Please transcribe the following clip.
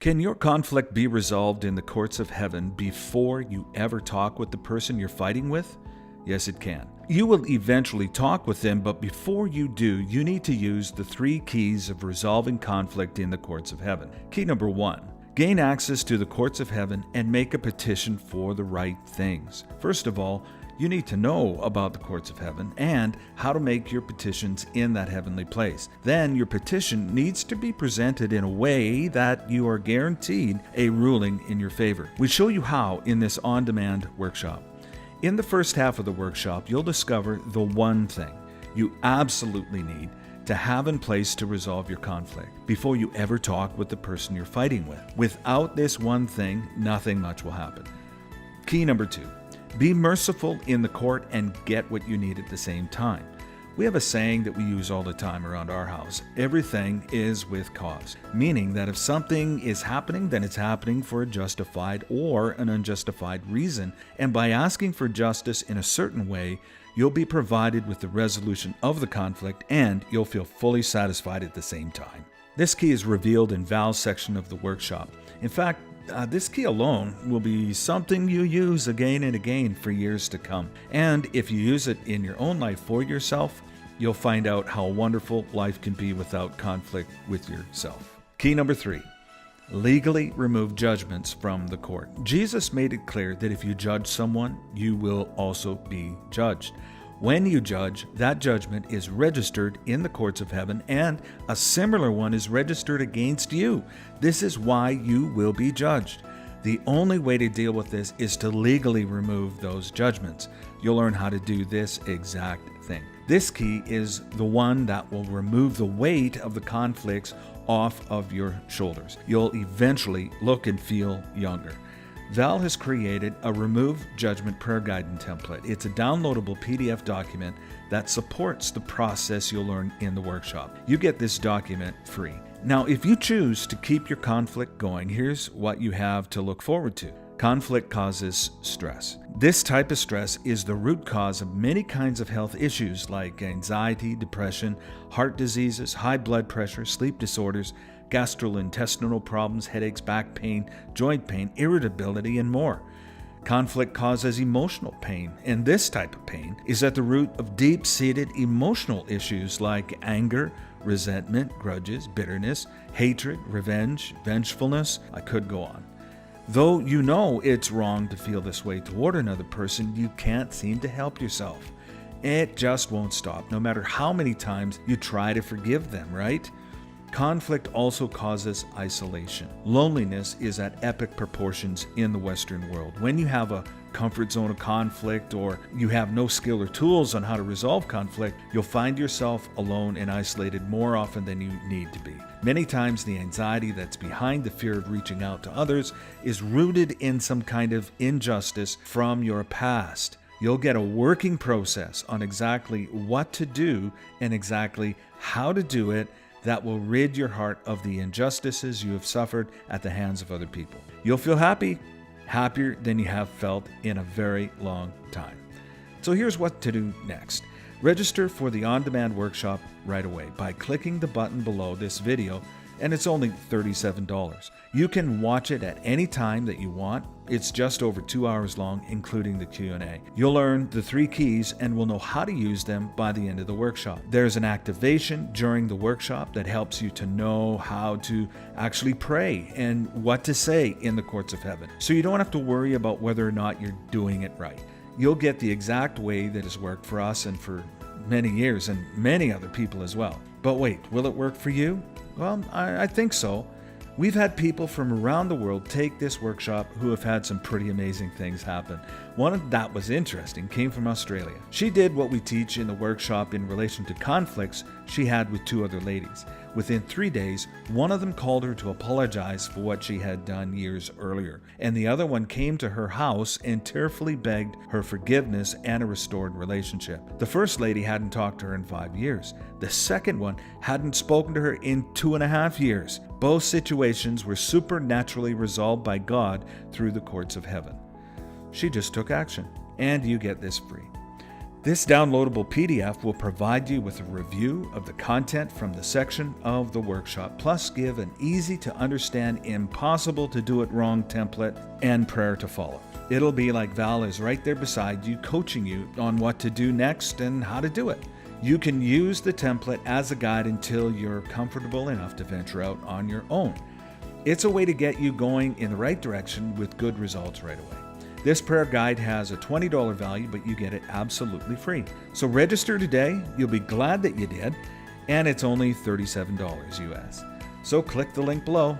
Can your conflict be resolved in the courts of heaven before you ever talk with the person you're fighting with? Yes, it can. You will eventually talk with them, but before you do, you need to use the 3 keys of resolving conflict in the courts of heaven. Key number 1. Gain access to the courts of heaven and make a petition for the right things. First of all, you need to know about the courts of heaven and how to make your petitions in that heavenly place. Then your petition needs to be presented in a way that you are guaranteed a ruling in your favor. We show you how in this on-demand workshop. In the first half of the workshop, you'll discover the one thing you absolutely need to have in place to resolve your conflict before you ever talk with the person you're fighting with. Without this one thing, nothing much will happen. Key number 2. Be merciful in the court and get what you need at the same time. We have a saying that we use all the time around our house. Everything is with cause, meaning that if something is happening, then it's happening for a justified or an unjustified reason. And by asking for justice in a certain way, you'll be provided with the resolution of the conflict and you'll feel fully satisfied at the same time. This key is revealed in Val's section of the workshop. In fact, this key alone will be something you use again and again for years to come. And if you use it in your own life for yourself, you'll find out how wonderful life can be without conflict with yourself. Key number 3. Legally remove judgments from the court. Jesus made it clear that if you judge someone, you will also be judged. When you judge, that judgment is registered in the courts of heaven, and a similar one is registered against you. This is why you will be judged. The only way to deal with this is to legally remove those judgments. You'll learn how to do this exact thing. This key is the one that will remove the weight of the conflicts off of your shoulders. You'll eventually look and feel younger. Val has created a Remove Judgment Prayer Guide and Template. It's a downloadable PDF document that supports the process you'll learn in the workshop. You get this document free. Now, if you choose to keep your conflict going, here's what you have to look forward to. Conflict causes stress. This type of stress is the root cause of many kinds of health issues like anxiety, depression, heart diseases, high blood pressure, sleep disorders, gastrointestinal problems, headaches, back pain, joint pain, irritability, and more. Conflict causes emotional pain, and this type of pain is at the root of deep-seated emotional issues like anger, resentment, grudges, bitterness, hatred, revenge, vengefulness. I could go on. Though you know it's wrong to feel this way toward another person, you can't seem to help yourself. It just won't stop, no matter how many times you try to forgive them, right? Conflict also causes isolation. Loneliness is at epic proportions in the Western world. When you have a comfort zone of conflict or you have no skill or tools on how to resolve conflict, you'll find yourself alone and isolated more often than you need to be. Many times the anxiety that's behind the fear of reaching out to others is rooted in some kind of injustice from your past. You'll get a working process on exactly what to do and exactly how to do it that will rid your heart of the injustices you have suffered at the hands of other people. You'll feel happy, happier than you have felt in a very long time. So here's what to do next. Register for the on-demand workshop right away by clicking the button below this video, and it's only $37. You can watch it at any time that you want. It's just over 2 hours long, including the Q&A. You'll learn the 3 keys and will know how to use them by the end of the workshop. There's an activation during the workshop that helps you to know how to actually pray and what to say in the courts of heaven, so you don't have to worry about whether or not you're doing it right. You'll get the exact way that has worked for us and for many years and many other people as well. But wait, will it work for you? Well, I think so. We've had people from around the world take this workshop who have had some pretty amazing things happen. One that was interesting came from Australia. She did what we teach in the workshop in relation to conflicts she had with 2 other ladies. Within 3 days, one of them called her to apologize for what she had done years earlier, and the other one came to her house and tearfully begged her forgiveness and a restored relationship. The first lady hadn't talked to her in 5 years. The second one hadn't spoken to her in 2.5 years. Both situations were supernaturally resolved by God through the courts of heaven. She just took action, and you get this free. This downloadable PDF will provide you with a review of the content from the section of the workshop, plus give an easy-to-understand, impossible-to-do-it-wrong template and prayer to follow. It'll be like Val is right there beside you, coaching you on what to do next and how to do it. You can use the template as a guide until you're comfortable enough to venture out on your own. It's a way to get you going in the right direction with good results right away. This prayer guide has a $20 value, but you get it absolutely free. So register today. You'll be glad that you did, and it's only $37 US. So click the link below.